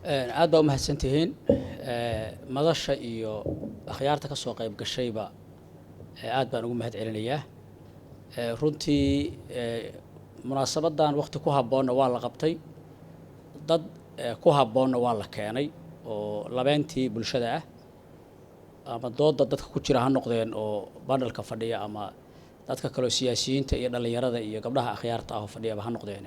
aad baa u mahadsantihiin madasha iyo akhyaarta ka soo qayb gashayba aad baan ugu mahad celinayaa runtii munaasabadan waqti ku habboonna waa la qabtay dad ku habboonna waa la keenay oo labeentii bulshada ah ama dooda dadka ku jira ha noqdeen oo bandhalka fadhiya ama dadka kale oo siyaasiyiinta iyo dhalinyarada iyo gabdhaha akhyaarta ah oo fadhiyaba ha noqdeen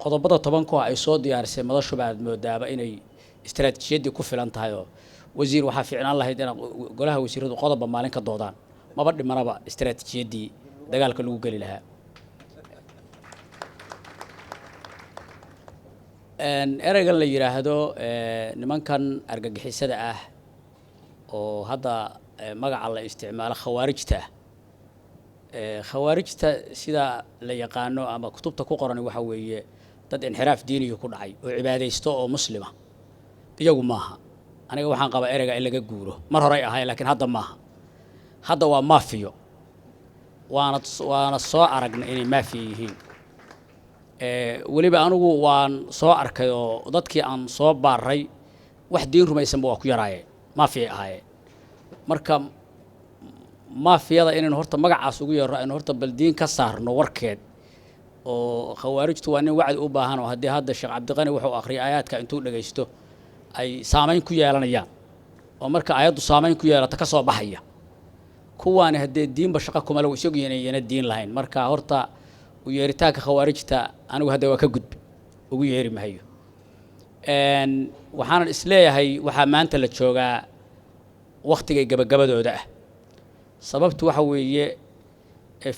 qodobada 10 ay soo diyaarisay madashu baad moodaaba inay istiraatiijiyadii ku filan tahay oo wasiir waxa fiicnaan lahayd in golaha wasiiradu qodob maalin ka doodaan maba dhimanaba istiraatiijiyadii dagaalka lagu gali lahaa eraygan la yiraahdo nimankan argagixisada ah oo hadda magaca la isticmaalo khawaarijta sida la yaqaano ama kutubta ku qoran waxa weeye dad inxiraaf diiniga ku dhacay oo cibaadeysto oo muslima iyagu maaha aniga waxaan qabaa erayga in laga guuro mar hore ay ahay laakiin hadda maaha hadda waa maafiyo waana soo aragnay inay maafiyo yihiin waliba anigu waan soo arkay oo dadkii aan soo baaray wax diin rumaysan waa ku yaraayeen maafiyo ahaayeen marka maafiyada inaan horta magacaas ugu yeero in horta bal diin ka saarno warkeed oo khawaarijtu waa nin wacdi u baahan oo hadii hadda Sheekh Cabdiqani wuxuu akhriyay aayaadka intuu dhageysto ay saameyn ku yeelanayaan oo marka aayadu saameyn ku yeelata ka soo baxaya kuwaani hadii diinba shaqo kuma lagu isoo yeena diin lahayn marka horta u yeeritaanka khawaarijta anigu hadda waa ka gudbi ugu yeeri maayo waxaan isleeyahay waxa maanta la joogaa waqtiga gabagabadooda ah sababtu waxa weeye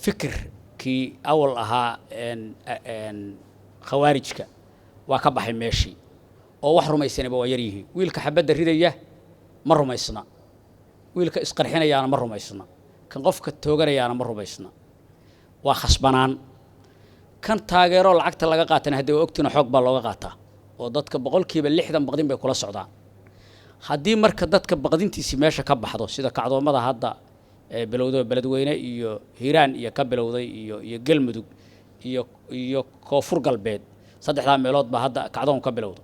fikirkii awal ahaa khawaarijka waa ka baxay meeshii oo wax rumaysanaba waa yar yihiin wiilka xabadda ridaya ma rumaysna wiilka isqarxinayaana ma rumaysna kan qofka tooganayaana ma rumaysna waa khasbanaan kan taageero lacagta laga qaatana hadii ogtina xoog baa looga qaataa oo dadka 60% baqdin bay kula socdaan haddii marka dadka baqdintiisi meesha ka baxdo sida kacdoomada hadda bilowdo beledweyne iyo Hiiraan iyo ka bilowday iyo Galmudug iyo Koonfur Galbeed saddexda meelood ba hadda kacdoon ka bilowdo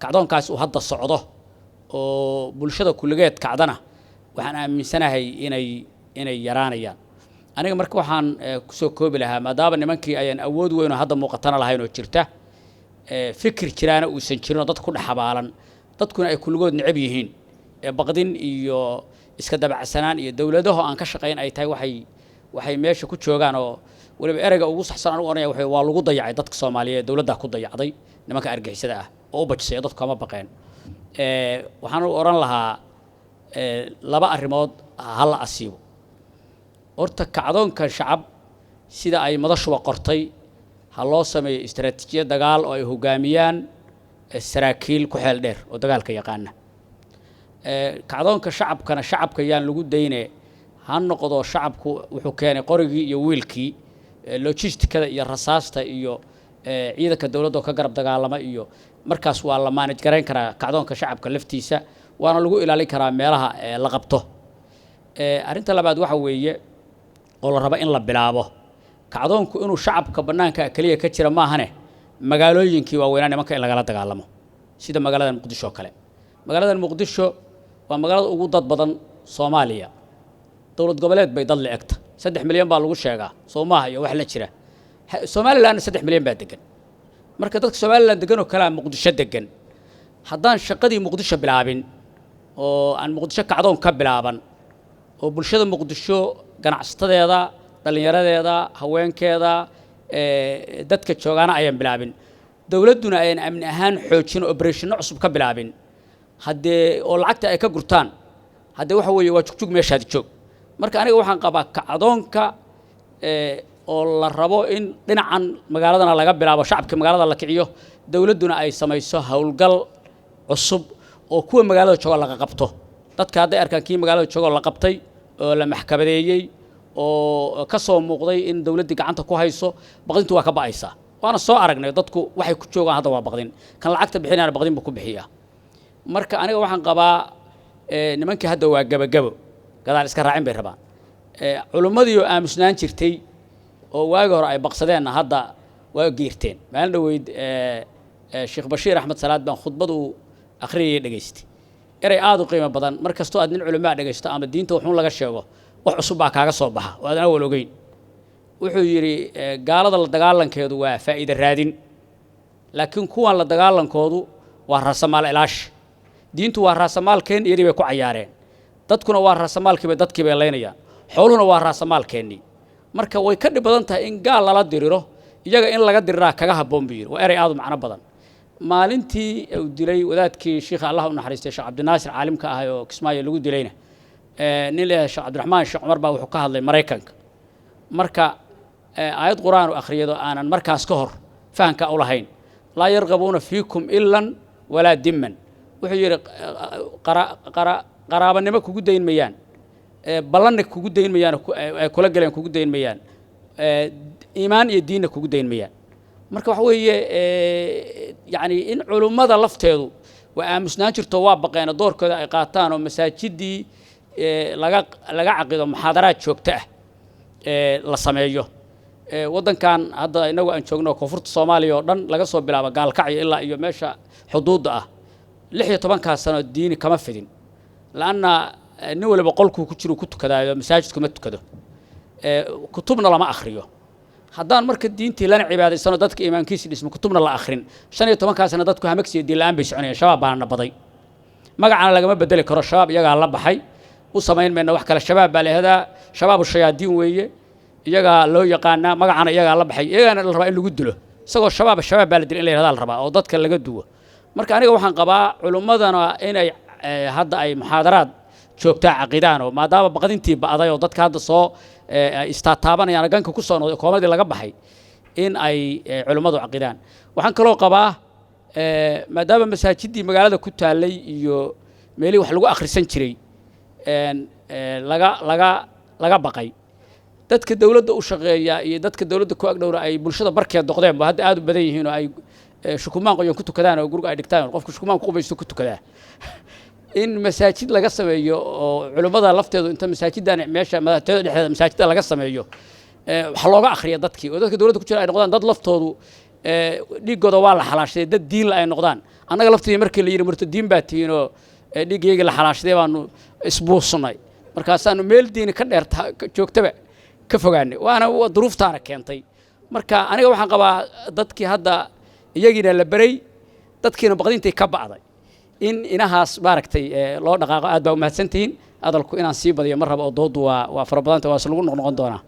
kacdoonkaas uu hadda socdo oo bulshada kulligeed kacdana waxaan aaminsanahay inay yaraanayaan aniga marka waxaan ku soo koobi lahaa maadaama nimankii ayaan awood weyn oo hadda muuqatana lahayn oo jirta fikir jiraana uu san jirin dad ku dhaxabaalan dadkuna ay kulligood necab yihiin baqdin iyo iska dabacsanaan iyo dawladaha aan ka shaqeyn ay tahay waxay meesha ku joogaan oo waliba erayga ugu saxsan anigu oranaya waa lagu dayacay dadka Soomaaliyeed dawladda ku dayacday nimanka argagixisada ah oo u bajisay dadku kama baqeen waxaan oran lahaa laba arrimood hal asiibo horta kacdoonka shacab sida ay madashuba qortay ha loo sameeyo istiraatiijiyad dagaal oo ay hogaamiyaan saraakiil ku xeel dheer oo dagaalka yaqaana kacdoonka shacabka yaan lagu daynay han noqdo shacabku wuxuu keenay qorigii iyo wiilkii logistikada iyo rasaasta iyo ciidanka dawladda ka garab dagaalama iyo markaas waa la manage gareyn karaa kacdoonka shacabka laftiisa waana lagu ilaalin karaa meelaha la qabto arinta labaad waxa weeye oo la rabo in la bilaabo kacdoonku inuu shacabka banaanka kaliya ka jira maahane magaalooyinkii waa weynaa nimanka in laga dagaalamo sida magaalada Muqdisho kale magaalada Muqdisho waa magaalada ugu dad badan Soomaaliya dawlad goboleed bay dad leegta 3 milyan baa lagu sheegaa Soomaaliya iyo wax la jira Soomaaliland 3 milyan baa degan marka dadka Soomaaliland degan oo kala Muqdisho degan haddaan shaqadii Muqdisho bilaabin oo aan Muqdisho kacdoon ka bilaaban oo bulshada Muqdisho ganacsatada dhalinyaradeeda haweenkeeda dadka joogaana ayaan bilaabin dawladuna ayaan amni ahaan xoojin operation cusub ka bilaabin hadee oo lacagta ay ka gurtaan hadee waxa weeye waa jugjug meeshaad joog marka aniga waxaan qabaa kacdoonka oo la rabo in dhinacan magaaladana laga bilaabo shacabka magaalada la kiciyo dawladuna ay samayso hawlgal cusub oo kuwa magaalada jooga laga qabto dadka hadda arkaan kii magaalada jooga la qabtay oo la maxkamadeeyay oo ka soo muuqday in dawladdu gacanta ku hayso baqdintu waa ka ba'aysa waana soo aragnay dadku waxay ku joogaan hadda waa baqdin kan lacagta bixinayna baqdin buu ku bixiyaa marka aniga waxaan qabaa nimankii hadda waa gabagabo gadaal iska raacin bay rabaan culimadii oo aamusnaan jirtay oo waagi hore ay baqsadeenna hadda waa geerteen maalin dhaweyd sheekh bashiir axmed salaad baan khudbadu akhriyay dhageystay eray aad u qiimo badan markastoo aad nin culimaa dhageysto ama diinta wuxuu laga sheego wax cusub baa kaaga soo baxa oo aadan awal ogeyn wuxuu yidhi gaalada la dagaalankeedu waa faa'iido raadin laakiin kuwan la dagaalankoodu waa raasamaal ilaash diintu waa raasamaalkeen iyadii bay ku cayaareen dadkuna waa raasamaalkiiba dadkii bay leynayaan xooluhuna waa raasamaalkeennii marka way ka dhib badan tahay in gaal lala diriro iyaga in laga diriraa kaga habboon buu yidhi waa eray aad u macno badan maalintii uu dilay wadaadkii sheekha allah u naxariistay sheekh cabdinaasir caalimka ahay oo kismaayo lagu dilayna nin leeyahay sheekh cabdiraxmaan sheekh cumar baa wuxuu ka hadlay maraykanka marka aayad qur'aan u akhriyado aanan markaas ka hor fahanka u lahayn laa yarqabuuna fiikum ilan walaa dimman wuxuu yidhi qaraabanimo kugu dayn mayaan ballanna kugu dayn mayaan ay kula galeen kugu dayn mayaan iimaan iyo diinna kugu dayn mayaan marka waxa weeye yani in culummada lafteedu waa aamusnaan jirto waa baqeena doorkooda ay qaataan oo masaajidii laga caqido muxaadaraad joogto ah la sameeyo waddankan hadda inagu aan joogno koonfurta Soomaaliya oo dhan laga soo bilaabo gaalkacyo ilaa iyo meesha xuduudda ah 16 sano diini kama fidin laana nin waliba qolku ku jiro ku tukadaayo masaajidku ma tukado kutubna lama akhriyo haddaan marka diintii lana cibaadaysano dadka iimaankiisa dhismo kutubna la akhrin 15 sano dadku hamagsiyo diin la'aan bay soconayaan shabaab baana baday magacana lagama bedeli karo shabaab iyaga la baxay u sameyn meena wax kale shabaab baa leeyahay shabaab shayaadiin weeye iyaga loo yaqaana magacana iyaga la baxay iyagana la rabaa in lagu dilo isagoo shabaab baa la dilay in la yiraahdo la rabaa oo dadka laga duwo marka aniga waxaan qabaa culimadana inay hadda ay muxaadaraad joogtaa aqidaan oo maadaama baqadintii baaday oo dadka hadda soo istaataabanayaan ganka ku soo noqday koomadii laga baxay in ay culimadu aqidaan waxaan kaloo qabaa maadaama masaajidii magaalada ku taalay iyo meelii wax lagu akhrisan jiray laga baqay dadka dawladda u shaqeeya iyo dadka dawladda ku agdhowra ay bulshada barkeed doqdeen ba hadda aad u badan yihiin oo ay shukumaan qoyan ku tukadaan oo guriga ay dhigtaan qofku shukumaan ku qubaysto ku tukadaa in masaajid laga sameeyo oo culimada lafteedu inta masaajidan meesha madaxtooyada dhexdeeda masaajidda laga sameeyo waxa looga akhriyo dadkii oo dadka dawladda ku jira ay noqdaan dad laftoodu dhigooda waa la xalaashay dad diin la ay noqdaan annaga lafteeda markii la yiri marto diin baa tiino dhigayga la xalaashay baanu isbuusnay markaasaanu meel diin ka dheer joogtaba ka fogaanay waana duruuftaana keentay marka aniga waxaan qabaa dadkii hadda iyagiina la baray dadkiina baqdintay ka bacday in inahaas maaragtay loo dhaqaaqo aad baa u mahadsantihiin hadalku inaan sii badiyo mar rabo oo doodu waa fara badanta waa lagu noqon doonaa